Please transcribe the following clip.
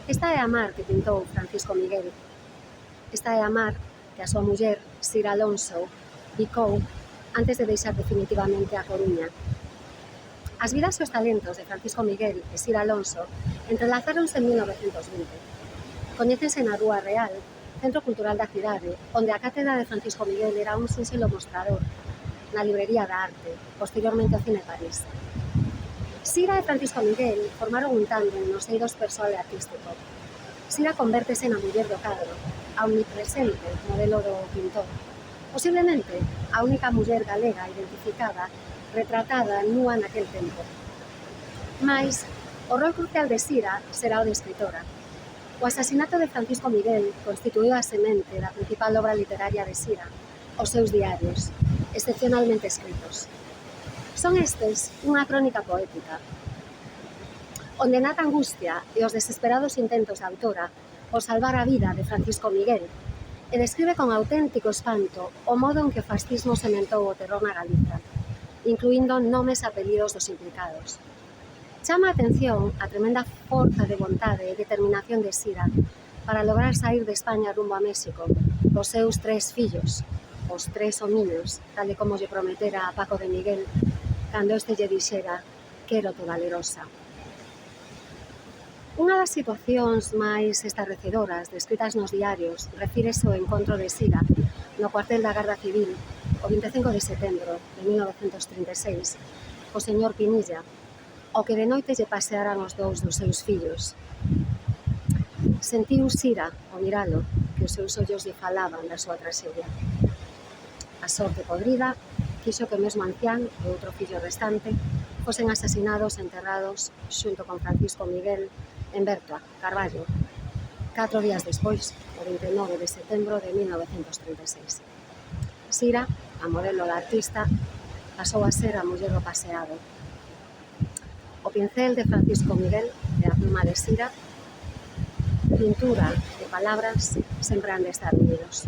Esta é a mar que pintou Francisco Miguel. Esta é a mar que a súa muller, Sira Alonso, bicou antes de deixar definitivamente a Coruña. As vidas e os talentos de Francisco Miguel e Sira Alonso entrelazáronse en 1920. Coñécense na Rúa Real, centro cultural da cidade, onde a cátedra de Francisco Miguel era un sinxelo mostrador, na librería da arte, posteriormente ao Cine París. Sira e Francisco Miguel formaron un tándem nos eidos persoal e artístico. Sira convértese na muller do cadro, a omnipresente modelo do pintor. Posiblemente a única muller galega identificada, retratada nua naquel tempo. Mais o rol crucial de Sira será o de escritora. O asasinato de Francisco Miguel constituíu a semente da principal obra literaria de Sira, os seus diarios, excepcionalmente escritos. Son estes unha crónica poética, onde nata a angustia e os desesperados intentos da autora por salvar a vida de Francisco Miguel e describe con auténtico espanto o modo en que o fascismo sementou o terror na Galiza, incluindo nomes e apelidos dos implicados. Chama a atención a tremenda forza de vontade e determinación de Sira para lograr sair de España rumbo a México cos seus 3 fillos, os 3 homiños, tal e como lle prometera a Paco de Miguel cando este lle dixera «Quérote valerosa». Unha das situacións máis estarrecedoras descritas nos diarios refírese ao encontro de Sira no cuartel da Garda Civil o 25 de setembro de 1936 co señor Pinilla, ao que de noite lle pasearan os 2 dos seus fillos. Sentiu Sira, ao miralo, que os seus ollos lle falaban da súa traxedia. A sorte podrida quixo que o mesmo ancián e outro fillo restante fosen asasinados e enterrados xunto con Francisco Miguel en Bertoa, Carballo, 4 días despois, o 29 de setembro de 1936. Sira, a modelo da artista, pasou a ser a muller do paseado. O pincel de Francisco Miguel e a pluma de Sira, pintura e palabras sempre han de estar unidos.